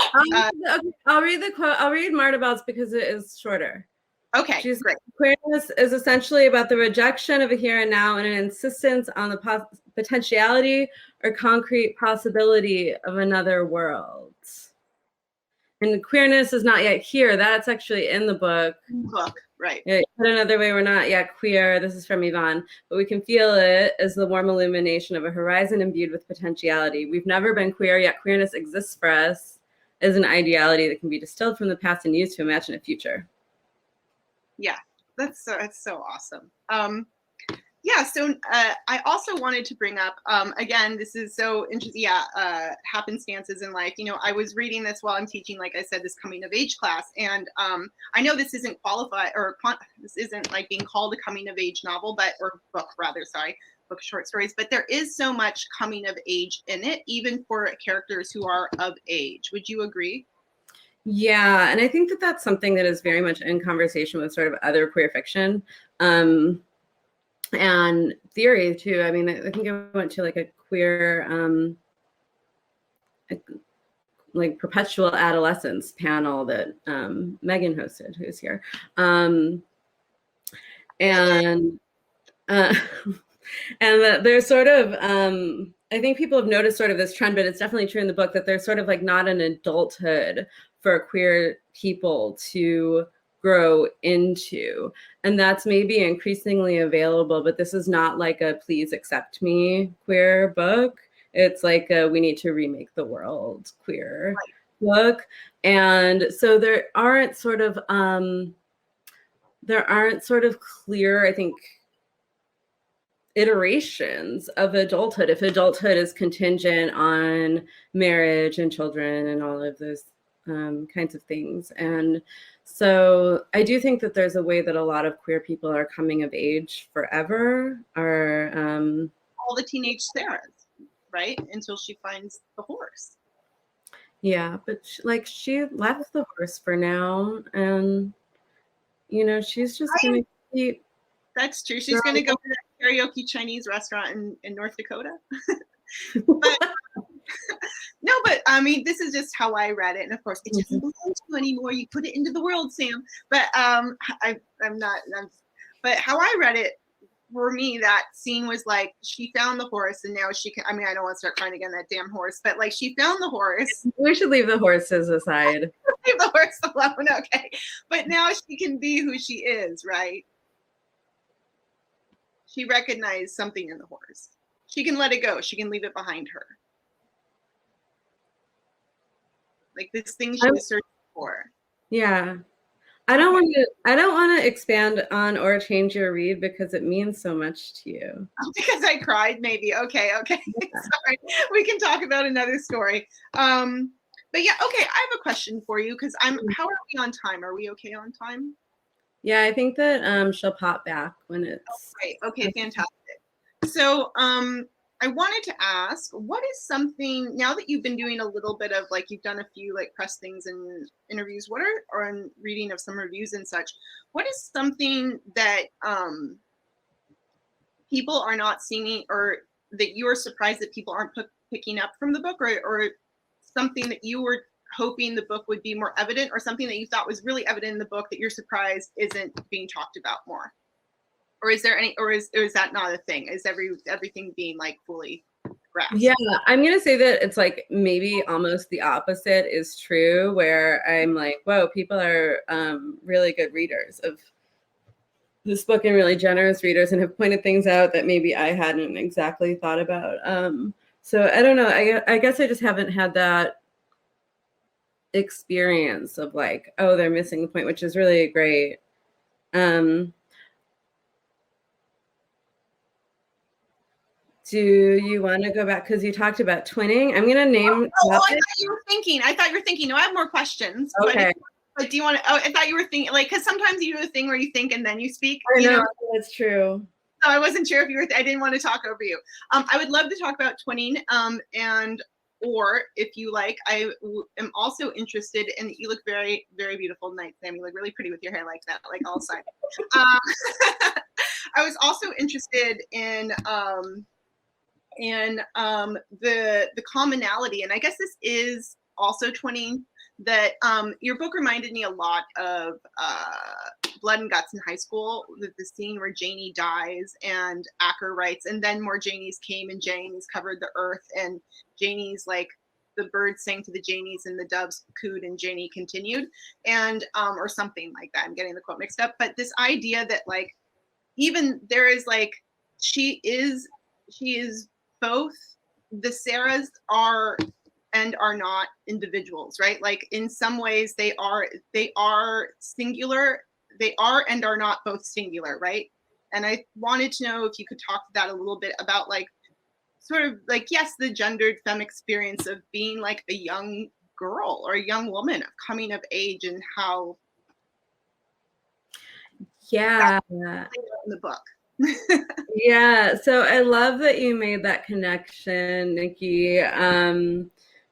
[SPEAKER 4] I'll read the quote. I'll read Martabel's because it is shorter.
[SPEAKER 5] Okay,
[SPEAKER 4] she's
[SPEAKER 5] great.
[SPEAKER 4] Queerness is essentially about the rejection of a here and now and an insistence on the potentiality or concrete possibility of another world. And queerness is not yet here. That's actually in the book.
[SPEAKER 5] Right.
[SPEAKER 4] Yeah, put another way, we're not yet queer. This is from Yvonne. But we can feel it as the warm illumination of a horizon imbued with potentiality. We've never been queer, yet queerness exists for us as an ideality that can be distilled from the past and used to imagine a future.
[SPEAKER 5] Yeah, that's so awesome. Yeah, so I also wanted to bring up, again, this is so interesting, happenstances in life. You know, I was reading this while I'm teaching, like I said, this coming of age class. And I know this isn't qualified, or this isn't like being called a coming of age novel, or book rather, sorry, book of short stories, but there is so much coming of age in it, even for characters who are of age. Would you agree?
[SPEAKER 4] Yeah, and I think that that's something that is very much in conversation with sort of other queer fiction. And theory too. I mean, I think I went to like a queer, like perpetual adolescence panel that Megan hosted, who's here, and and that there's sort of, I think people have noticed sort of this trend, but it's definitely true in the book that there's sort of like not an adulthood for queer people to grow into, and that's maybe increasingly available, but this is not like a please accept me queer book. It's like a we need to remake the world queer book. And so there aren't sort of clear, I think, iterations of adulthood, if adulthood is contingent on marriage and children and all of those kinds of things. And so I do think that there's a way that a lot of queer people are coming of age forever, or
[SPEAKER 5] all the teenage Sarahs, right? Until she finds the horse.
[SPEAKER 4] Yeah, but she left the horse for now, and you know, she's just gonna keep.
[SPEAKER 5] That's true. She's gonna go to that karaoke Chinese restaurant in North Dakota. But I mean, this is just how I read it, and of course, it doesn't belong to you anymore. You put it into the world, Sam. But but how I read it, for me, that scene was like she found the horse, and now she can. I mean, I don't want to start crying again, that damn horse. But like, she found the horse.
[SPEAKER 4] We should leave the horses aside.
[SPEAKER 5] Leave the horse alone, okay? But now she can be who she is, right? She recognized something in the horse. She can let it go. She can leave it behind her. Like this thing she was searching for.
[SPEAKER 4] Yeah. I don't want to expand on or change your read because it means so much to you.
[SPEAKER 5] Because I cried, maybe. Okay. Yeah. Sorry. We can talk about another story. But yeah, okay, I have a question for you because how are we on time? Are we okay on time?
[SPEAKER 4] Yeah, I think that she'll pop back when it's
[SPEAKER 5] great. Okay, fantastic. So I wanted to ask, what is something, now that you've been doing a little bit of, like, you've done a few like press things and interviews, or in reading of some reviews and such, what is something that people are not seeing, or that you are surprised that people aren't picking up from the book, or something that you were hoping the book would be more evident, or something that you thought was really evident in the book that you're surprised isn't being talked about more? Or is there any, or is that not a thing? Is everything being like fully grasped?
[SPEAKER 4] Yeah, I'm gonna say that it's like maybe almost the opposite is true, where I'm like, whoa, people are really good readers of this book and really generous readers and have pointed things out that maybe I hadn't exactly thought about. So I don't know. I guess I just haven't had that experience of like, oh, they're missing the point, which is really great. Do you want to go back? Because you talked about twinning. I'm going to name.
[SPEAKER 5] I thought you were thinking. No, I have more questions.
[SPEAKER 4] Okay.
[SPEAKER 5] But do you want to? Oh, I thought you were thinking, like, because sometimes you do a thing where you think and then you speak.
[SPEAKER 4] I know, that's true.
[SPEAKER 5] So I wasn't sure if you were. I didn't want to talk over you. I would love to talk about twinning. Or if you like, I am also interested in. You look very, very beautiful tonight, Sam. You look really pretty with your hair like that, like all sides. I was also interested in the commonality, and I guess this is also twinning, that your book reminded me a lot of Blood and Guts in high school, with the scene where Janie dies and Acker writes, and then more Janies came and Janies covered the earth, and Janies, like, the birds sang to the Janies and the doves cooed and Janie continued, and or something like that. I'm getting the quote mixed up, but this idea that, like, even there is, like, she is both, the Sarahs are and are not individuals, right? Like, in some ways they are singular, they are and are not both singular, right? And I wanted to know if you could talk to that a little bit about like, sort of like, yes, the gendered femme experience of being like a young girl or a young woman of coming of age, and how
[SPEAKER 4] Yeah.
[SPEAKER 5] in the book.
[SPEAKER 4] Yeah, so I love that you made that connection, Nikki,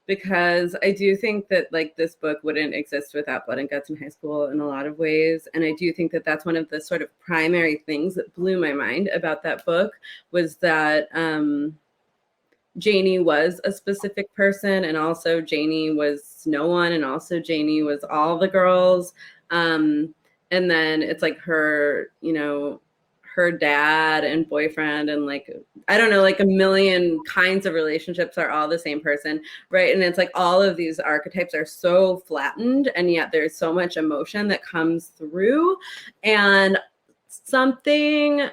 [SPEAKER 4] because I do think that like this book wouldn't exist without Blood and Guts in high school in a lot of ways. And I do think that that's one of the sort of primary things that blew my mind about that book, was that Janie was a specific person, and also Janie was no one, and also Janie was all the girls. And then it's like her, you know, her dad and boyfriend and like, I don't know, like a million kinds of relationships are all the same person, right? And it's like all of these archetypes are so flattened, and yet there's so much emotion that comes through. And something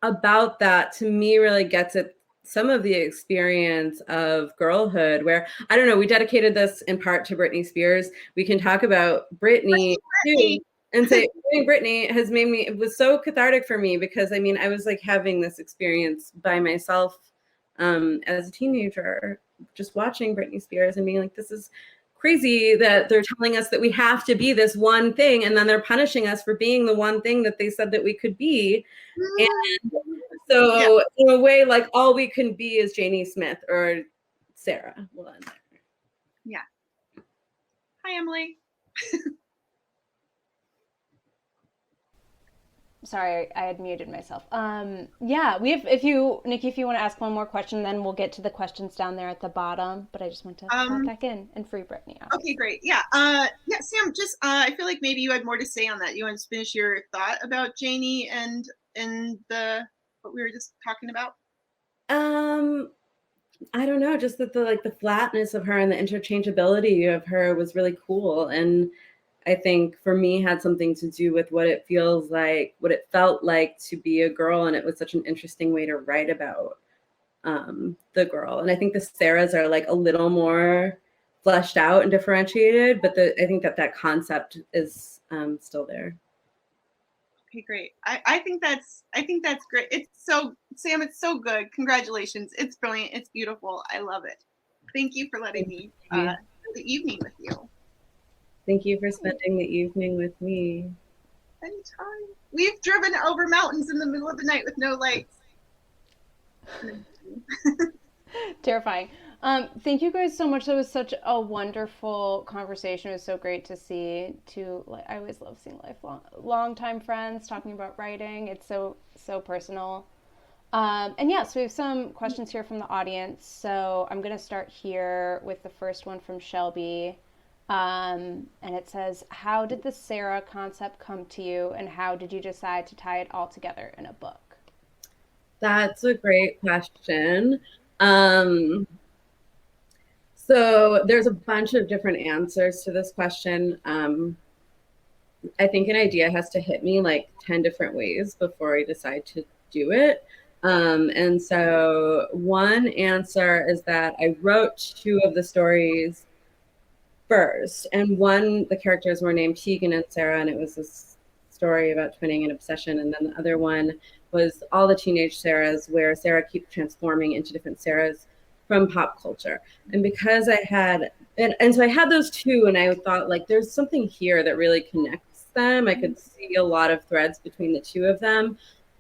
[SPEAKER 4] about that to me really gets at some of the experience of girlhood, where, I don't know, we dedicated this in part to Britney Spears. We can talk about Britney too, and say Britney has made me, it was so cathartic for me, because I mean, I was like having this experience by myself as a teenager, just watching Britney Spears and being like, this is crazy that they're telling us that we have to be this one thing, and then they're punishing us for being the one thing that they said that we could be. And so in a way, like all we can be is Janie Smith or Sarah. We'll end there.
[SPEAKER 5] Yeah. Hi, Emily.
[SPEAKER 3] Sorry, I had muted myself. Yeah, we have, if you, Nikki, if you want to ask one more question, then we'll get to the questions down there at the bottom. But I just want to pop back in and free Brittany out.
[SPEAKER 5] Okay, great. Yeah. Yeah, Sam, just I feel like maybe you had more to say on that. You want to finish your thought about Janie and the what we were just talking about?
[SPEAKER 4] I don't know, just that the flatness of her and the interchangeability of her was really cool. And I think for me had something to do with what it feels like, what it felt like to be a girl. And it was such an interesting way to write about the girl. And I think the Sarahs are like a little more fleshed out and differentiated, but I think that concept is still there.
[SPEAKER 5] Okay, great. I think that's great. It's so, Sam, it's so good. Congratulations. It's brilliant. It's beautiful. I love it. Thank you for letting me spend the evening with you.
[SPEAKER 4] Thank you for spending the evening with me.
[SPEAKER 5] Anytime. We've driven over mountains in the middle of the night with no lights.
[SPEAKER 3] Terrifying. Thank you guys so much. That was such a wonderful conversation. It was so great to see I always love seeing long-time friends talking about writing. It's so personal. And yeah, so we have some questions here from the audience. So I'm going to start here with the first one from Shelby. And it says, how did the Sarah concept come to you, and how did you decide to tie it all together in a book?
[SPEAKER 4] That's a great question. So there's a bunch of different answers to this question. I think an idea has to hit me like 10 different ways before I decide to do it. And so one answer is that I wrote two of the stories first, and the characters were named Tegan and Sarah, and it was this story about twinning and obsession. And then the other one was all the teenage Sarahs, where Sarah keeps transforming into different Sarahs from pop culture. And because I had, and so I had those two, and I thought like, there's something here that really connects them. I could see a lot of threads between the two of them,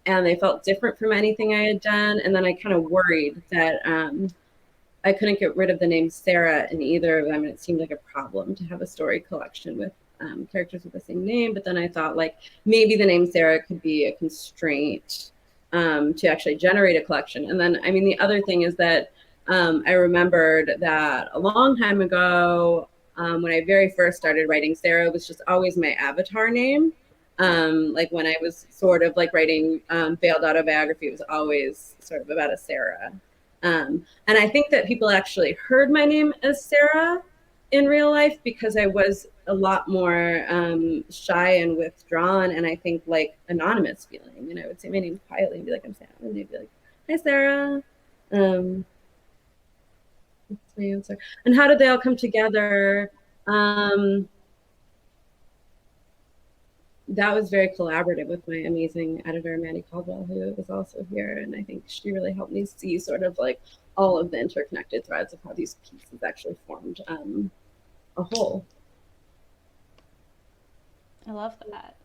[SPEAKER 4] and they felt different from anything I had done. And then I kind of worried that I couldn't get rid of the name Sarah in either of them, and it seemed like a problem to have a story collection with characters with the same name. But then I thought like maybe the name Sarah could be a constraint to actually generate a collection. And then, I mean, the other thing is that I remembered that a long time ago, when I very first started writing, Sarah was just always my avatar name. Like when I was sort of like writing failed autobiography, it was always sort of about a Sarah. And I think that people actually heard my name as Sarah in real life because I was a lot more shy and withdrawn, and I think like anonymous feeling. And I would say my name quietly and be like, I'm Sarah. And they'd be like, hi, Sarah. That's my answer. And how did they all come together? that was very collaborative with my amazing editor, Maddie Caldwell, who was also here. And I think she really helped me see sort of like all of the interconnected threads of how these pieces actually formed a whole.
[SPEAKER 3] I love that.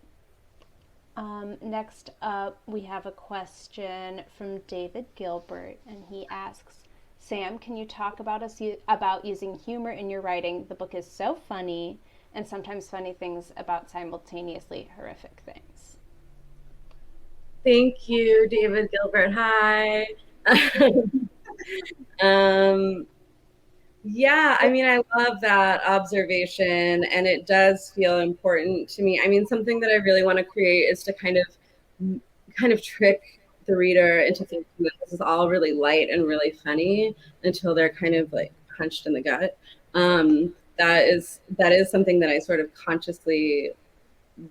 [SPEAKER 3] Next up, we have a question from David Gilbert, and he asks, Sam, can you talk about using humor in your writing? The book is so funny, and sometimes funny things about simultaneously horrific things.
[SPEAKER 4] Thank you, David Gilbert. Hi. Yeah, I mean, I love that observation, and it does feel important to me. I mean, something that I really want to create is to kind of trick the reader into thinking that this is all really light and really funny until they're kind of like punched in the gut. That is something that I sort of consciously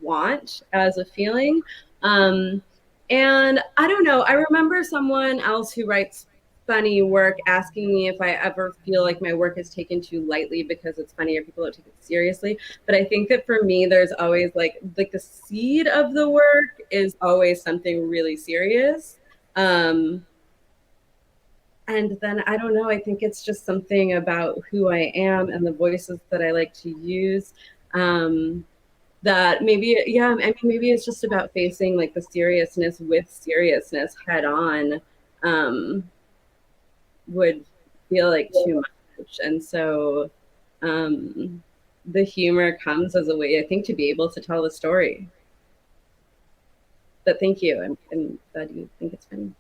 [SPEAKER 4] want as a feeling. And I don't know, I remember someone else who writes funny work asking me if I ever feel like my work is taken too lightly because it's funny or people don't take it seriously. But I think that for me, there's always like the seed of the work is always something really serious. And then I don't know, I think it's just something about who I am and the voices that I like to use. That maybe, yeah, I mean, maybe it's just about facing like the seriousness with seriousness head on. Would feel like too much. And so the humor comes as a way, I think, to be able to tell the story. But thank you. I'm glad you think it's funny.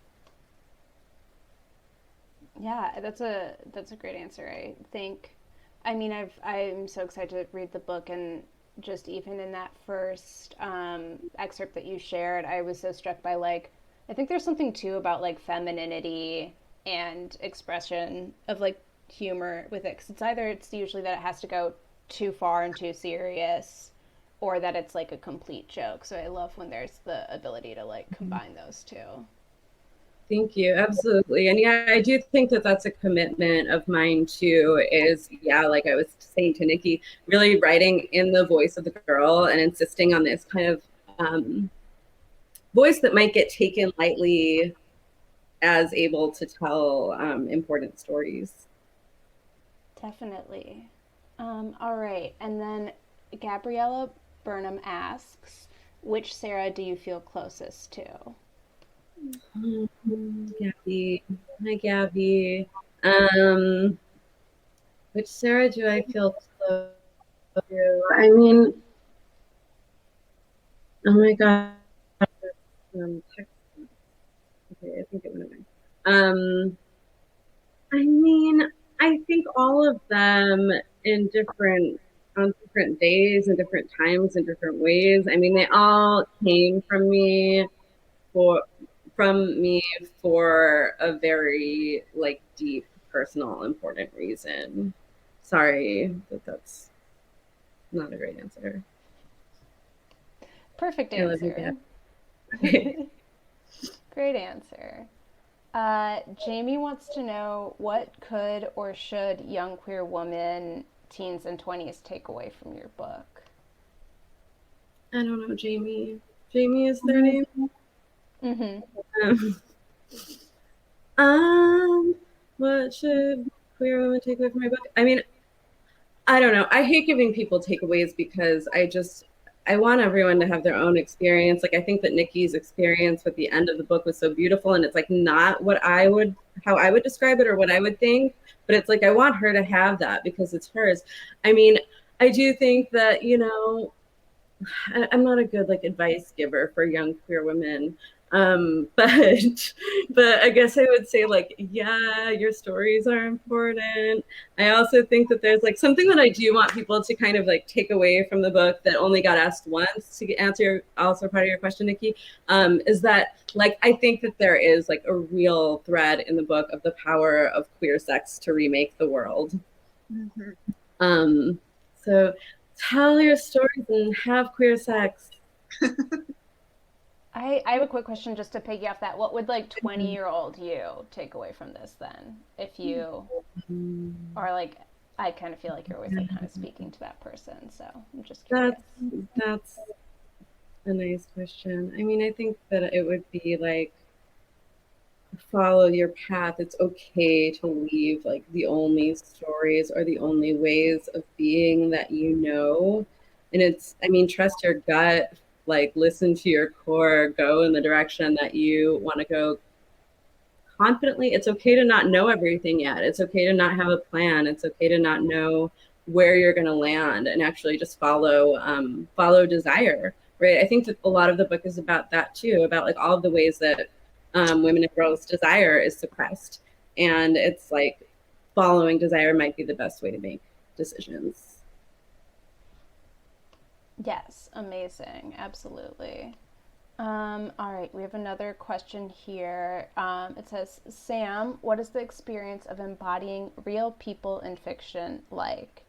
[SPEAKER 3] Yeah, that's a great answer. I think, I mean, I'm so excited to read the book, and just even in that first excerpt that you shared, I was so struck by like, I think there's something too about like femininity and expression of like humor with it, because it's usually that it has to go too far and too serious, or that it's like a complete joke. So I love when there's the ability to like combine those two.
[SPEAKER 4] Thank you. Absolutely. And yeah, I do think that that's a commitment of mine too, is, yeah, like I was saying to Nikki, really writing in the voice of the girl and insisting on this kind of voice that might get taken lightly as able to tell important stories.
[SPEAKER 3] Definitely. All right. And then Gabriella Burnham asks, which Sarah do you feel closest to?
[SPEAKER 4] Gabby. Hi, Gabby. Which Sarah do I feel close to? I mean, oh my God. Okay, I think it went away. I mean, I think all of them on different days and different times and different ways. I mean, they all came for from me for a very like deep, personal, important reason. Sorry that that's not a great answer.
[SPEAKER 3] Perfect
[SPEAKER 4] I love you,
[SPEAKER 3] answer.
[SPEAKER 4] Dad.
[SPEAKER 3] Great answer. Jamie wants to know, what could or should young queer women, teens and 20s, take away from your book?
[SPEAKER 4] I don't know, Jamie. Jamie is their name?
[SPEAKER 3] Mm-hmm.
[SPEAKER 4] What should queer women take away from my book? I mean, I don't know. I hate giving people takeaways because I want everyone to have their own experience. Like I think that Nikki's experience with the end of the book was so beautiful, and it's like not how I would describe it or what I would think, but it's like I want her to have that because it's hers. I mean, I do think that, you know, I'm not a good like advice giver for young queer women. But I guess I would say like, yeah, your stories are important. I also think that there's like something that I do want people to kind of like take away from the book that only got asked once to answer also part of your question, Nikki, is that like I think that there is like a real thread in the book of the power of queer sex to remake the world. So tell your stories and have queer sex.
[SPEAKER 3] I have a quick question just to piggy off that. What would like 20-year-old you take away from this then? If you are like, I kind of feel like you're always like kind of speaking to that person. So I'm just curious.
[SPEAKER 4] a nice question. I mean, I think that it would be like, follow your path. It's okay to leave like the only stories or the only ways of being that you know. And it's, I mean, trust your gut, like listen to your core, go in the direction that you want to go confidently. It's okay to not know everything yet. It's okay to not have a plan. It's okay to not know where you're going to land, and actually just follow desire, right? I think that a lot of the book is about that too, about like all of the ways that women and girls' desire is suppressed, and it's like following desire might be the best way to make decisions.
[SPEAKER 3] Yes, amazing. Absolutely. All right, we have another question here. It says, Sam, what is the experience of embodying real people in fiction like?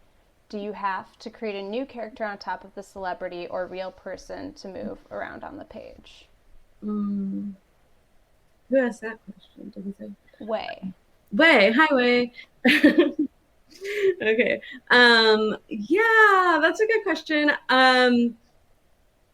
[SPEAKER 3] Do you have to create a new character on top of the celebrity or real person to move around on the page?
[SPEAKER 4] Who asked that question? Didn't say.
[SPEAKER 3] Way.
[SPEAKER 4] Hi Way. Okay. Yeah, that's a good question.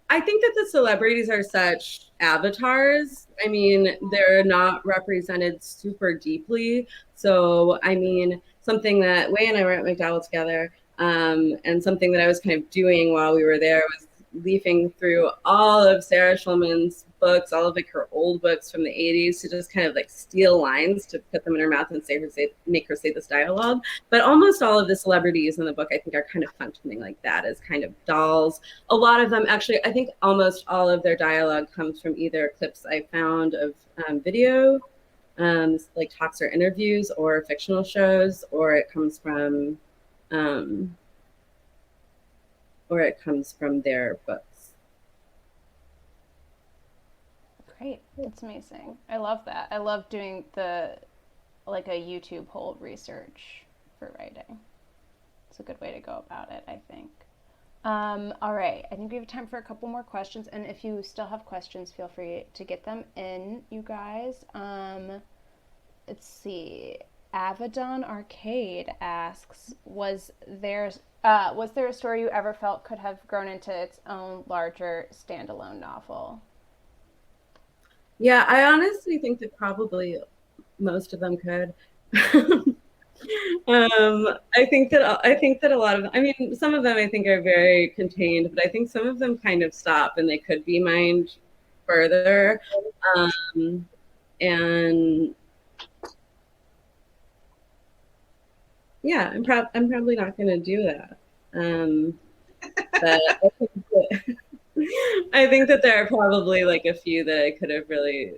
[SPEAKER 4] I think that the celebrities are such avatars. I mean, they're not represented super deeply. So, I mean, something that Way and I were at McDowell together, and something that I was kind of doing while we were there was leafing through all of Sarah Schulman's books, all of like her old books from the 80s, to just kind of like steal lines to put them in her mouth and make her say this dialogue. But almost all of the celebrities in the book, I think, are kind of functioning like that, as kind of dolls. A lot of them, actually, I think almost all of their dialogue comes from either clips I found of video, like talks or interviews, or fictional shows, or it comes from their books.
[SPEAKER 3] Great. That's amazing. I love that. I love doing like a YouTube hole research for writing. It's a good way to go about it, I think. All right. I think we have time for a couple more questions. And if you still have questions, feel free to get them in, you guys. Let's see. Avedon Arcade asks, was there a story you ever felt could have grown into its own larger standalone novel?
[SPEAKER 4] Yeah, I honestly think that probably most of them could. I think that a lot of them, I mean, some of them I think are very contained, but I think some of them kind of stop and they could be mined further. And yeah, I'm probably not going to do that. But I think that there are probably like a few that I could have really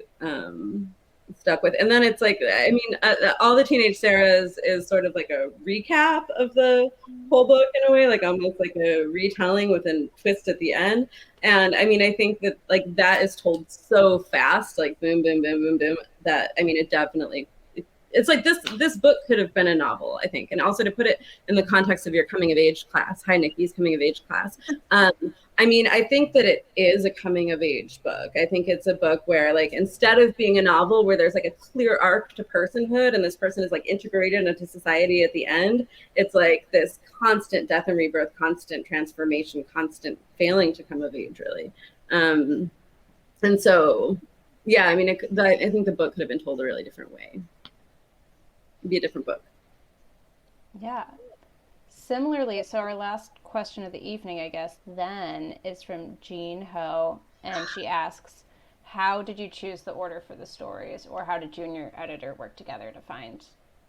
[SPEAKER 4] stuck with. And then it's like, I mean, All the Teenage Sarahs is sort of like a recap of the whole book in a way, like almost like a retelling with a twist at the end. And I mean, I think that like that is told so fast, like boom, boom, boom, boom, boom, that I mean, it definitely, it's like this book could have been a novel, I think. And also to put it in the context of your coming of age class. Hi, Nikki's coming of age class. I mean, I think that it is a coming of age book. I think it's a book where like, instead of being a novel where there's like a clear arc to personhood and this person is like integrated into society at the end, it's like this constant death and rebirth, constant transformation, constant failing to come of age, really. And so, yeah, I mean, I think the book could have been told a really different way. It'd be a different book.
[SPEAKER 3] Yeah. Similarly, so our last question of the evening, I guess, then is from Jean Ho, and she asks, how did you choose the order for the stories, or how did you and your editor work together to find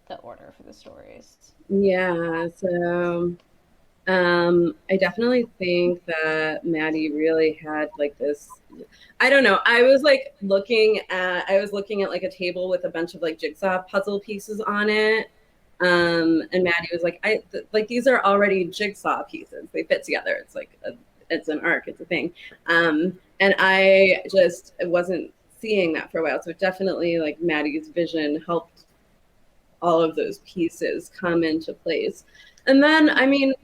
[SPEAKER 3] the order for the stories?
[SPEAKER 4] Yeah, so I definitely think that Maddie really had like this, I don't know, I was looking at like a table with a bunch of like jigsaw puzzle pieces on it. And Maddie was like, like these are already jigsaw pieces. They fit together. It's like it's an arc. It's a thing. And I just wasn't seeing that for a while. So definitely like Maddie's vision helped all of those pieces come into place. And then, I mean,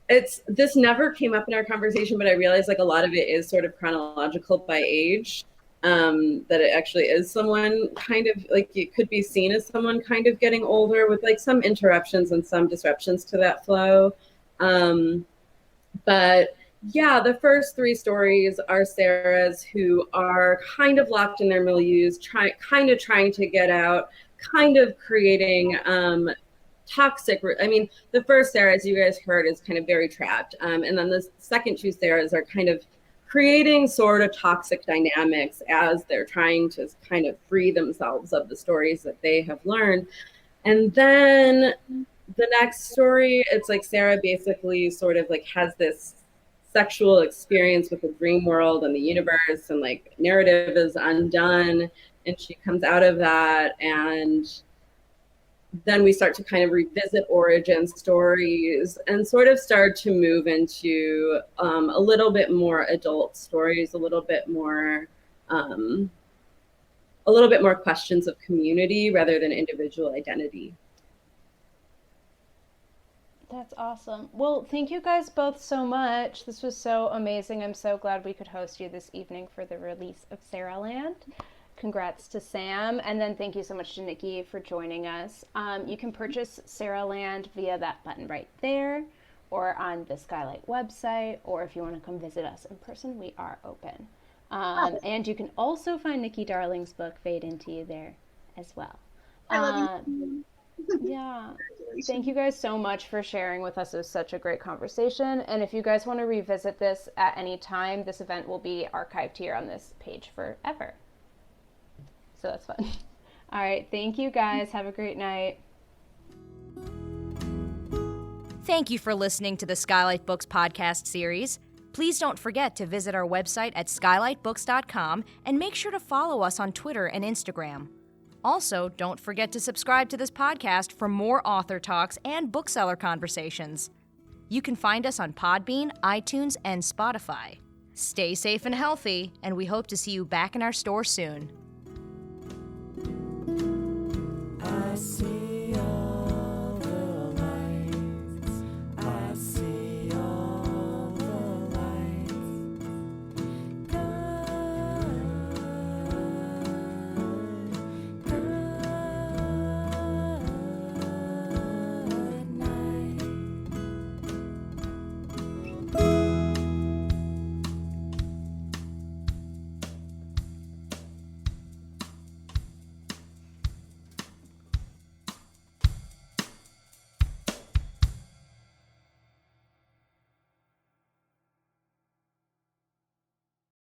[SPEAKER 4] this never came up in our conversation, but I realized like a lot of it is sort of chronological by age. That it actually is someone kind of like, it could be seen as someone kind of getting older with like some interruptions and some disruptions to that flow. But Yeah, the first three stories are Sarah's, who are kind of locked in their milieus, kind of trying to get out, kind of creating toxic. I mean, the first Sarah, as you guys heard, is kind of very trapped. And then the second two Sarahs are kind of creating sort of toxic dynamics as they're trying to kind of free themselves of the stories that they have learned. And then the next story, it's like Sarah basically sort of like has this sexual experience with the dream world and the universe, and like narrative is undone, and she comes out of that, and then we start to kind of revisit origin stories and sort of start to move into a little bit more adult stories, a little bit more questions of community rather than individual identity.
[SPEAKER 3] That's awesome. Well, thank you guys both so much. This was so amazing. I'm so glad we could host you this evening for the release of Sarahland. Congrats to Sam. And then thank you so much to Nikki for joining us. You can purchase Sarahland via that button right there, or on the Skylight website, or if you want to come visit us in person, we are open. And you can also find Nikki Darling's book, Fade Into You, there as well.
[SPEAKER 5] I love you.
[SPEAKER 3] Yeah. Thank you guys so much for sharing with us. It was such a great conversation. And if you guys want to revisit this at any time, this event will be archived here on this page forever. So that's fun. All right. Thank you guys. Have a great night.
[SPEAKER 2] Thank you for listening to the Skylight Books podcast series. Please don't forget to visit our website at skylightbooks.com and make sure to follow us on Twitter and Instagram. Also, don't forget to subscribe to this podcast for more author talks and bookseller conversations. You can find us on Podbean, iTunes, and Spotify. Stay safe and healthy, and we hope to see you back in our store soon.
[SPEAKER 6] I see